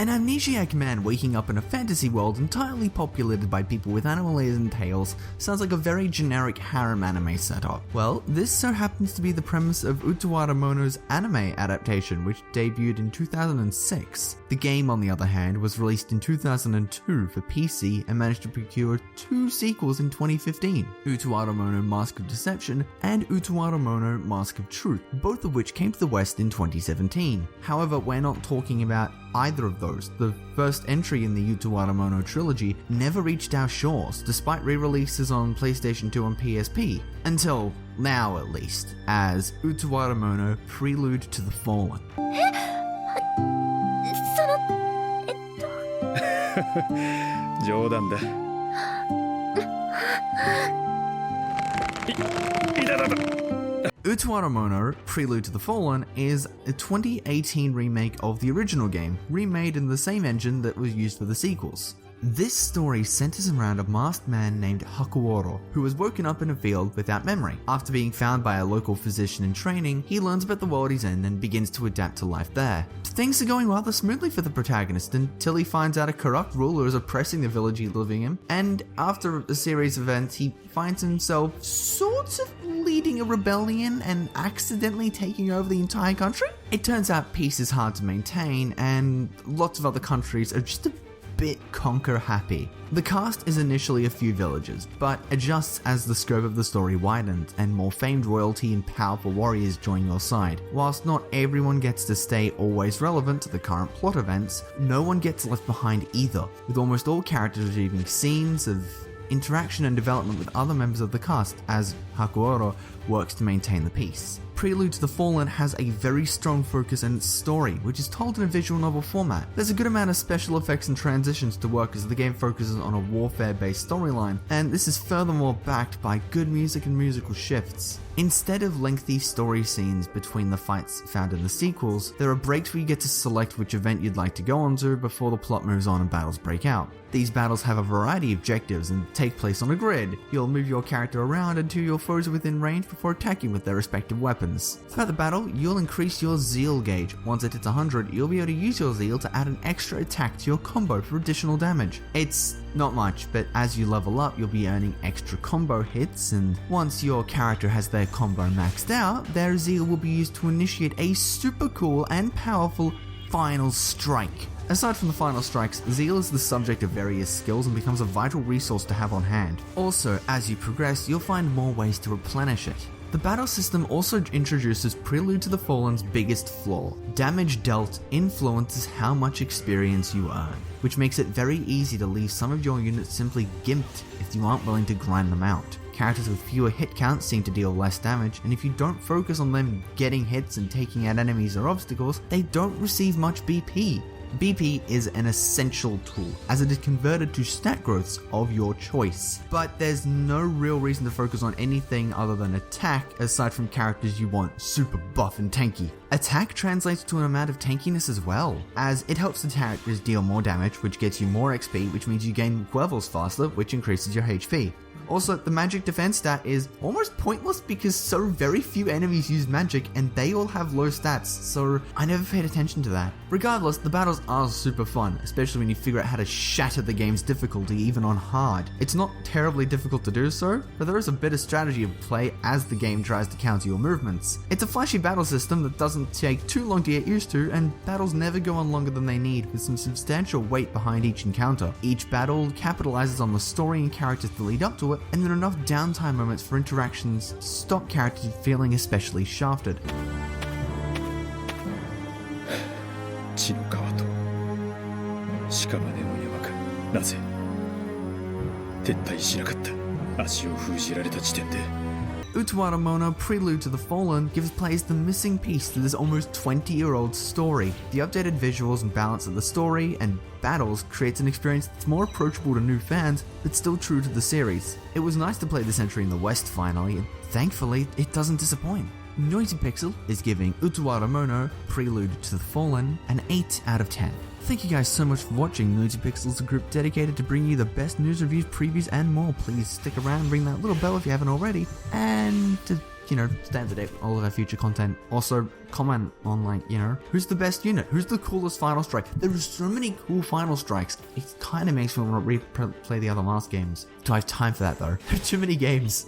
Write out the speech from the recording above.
An amnesiac man waking up in a fantasy world entirely populated by people with animal ears and tails sounds like a very generic harem anime setup. Well, this so happens to be the premise of Utawarerumono's anime adaptation, which debuted in 2006. The game, on the other hand, was released in 2002 for PC and managed to procure 2 sequels in 2015, Utawarerumono Mask of Deception and Utawarerumono Mask of Truth, both of which came to the West in 2017. However, we're not talking about either of those. The first entry in the Utawarerumono trilogy never reached our shores, despite re-releases on PlayStation 2 and PSP, until now at least, as Utawarerumono Prelude to the Fallen. 冗談だ。Utawarerumono Prelude to the Fallen is a 2018 remake of the original game, remade in the same engine that was used for the sequels. This story centers around a masked man named Hakuoro, who was woken up in a field without memory. After being found by a local physician in training, he learns about the world he's in and begins to adapt to life there. Things are going rather smoothly for the protagonist until he finds out a corrupt ruler is oppressing the village he's living in, and after a series of events, he finds himself sort of leading a rebellion and accidentally taking over the entire country. It turns out peace is hard to maintain, and lots of other countries are just a bit conquer happy. The cast is initially a few villagers, but adjusts as the scope of the story widens and more famed royalty and powerful warriors join your side. Whilst not everyone gets to stay always relevant to the current plot events, no one gets left behind either, with almost all characters receiving scenes of interaction and development with other members of the cast as Hakuoro works to maintain the peace. Prelude to the Fallen has a very strong focus in its story, which is told in a visual novel format. There's a good amount of special effects and transitions to work as the game focuses on a warfare-based storyline, and this is furthermore backed by good music and musical shifts. Instead of lengthy story scenes between the fights found in the sequels, there are breaks where you get to select which event you'd like to go on to before the plot moves on and battles break out. These battles have a variety of objectives and take place on a grid. You'll move your character around until your foes are within range before attacking with their respective weapons. Throughout the battle, you'll increase your zeal gauge. Once it hits 100, you'll be able to use your zeal to add an extra attack to your combo for additional damage. It's not much, but as you level up, you'll be earning extra combo hits, and once your character has their combo maxed out, their zeal will be used to initiate a super cool and powerful final strike. Aside from the final strikes, zeal is the subject of various skills and becomes a vital resource to have on hand. Also, as you progress, you'll find more ways to replenish it. The battle system also introduces Prelude to the Fallen's biggest flaw. Damage dealt influences how much experience you earn, which makes it very easy to leave some of your units simply gimped if you aren't willing to grind them out. Characters with fewer hit counts seem to deal less damage, and if you don't focus on them getting hits and taking out enemies or obstacles, they don't receive much BP. BP is an essential tool, as it is converted to stat growths of your choice. But there's no real reason to focus on anything other than attack, aside from characters you want super buff and tanky. Attack translates to an amount of tankiness as well, as it helps the characters deal more damage, which gets you more XP, which means you gain levels faster, which increases your HP. Also, the magic defense stat is almost pointless because so very few enemies use magic and they all have low stats, so I never paid attention to that. Regardless, the battles are super fun, especially when you figure out how to shatter the game's difficulty even on hard. It's not terribly difficult to do so, but there is a bit of strategy of play as the game tries to counter your movements. It's a flashy battle system that doesn't take too long to get used to, and battles never go on longer than they need, with some substantial weight behind each encounter. Each battle capitalizes on the story and characters that lead up to it, and there are enough downtime moments for interactions to stop characters feeling especially shafted. 血の川と屍の山か。なぜ撤退しなかった。足を封じられた時点で。Utawarerumono Prelude to the Fallen gives players the missing piece to this almost 20-year-old story. The updated visuals and balance of the story and battles creates an experience that's more approachable to new fans, but still true to the series. It was nice to play this entry in the West finally, and thankfully, it doesn't disappoint. Noisy Pixel is giving Utawarerumono Prelude to the Fallen an 8 out of 10. Thank you guys so much for watching. Noisy Pixel is a group dedicated to bringing you the best news, reviews, previews, and more. Please stick around, ring that little bell if you haven't already, and stay up to date with all of our future content. Also, comment on, like, who's the best unit? Who's the coolest final strike? There are so many cool final strikes. It kind of makes me want to replay the other Mask games. Do I have time for that, though? There are too many games.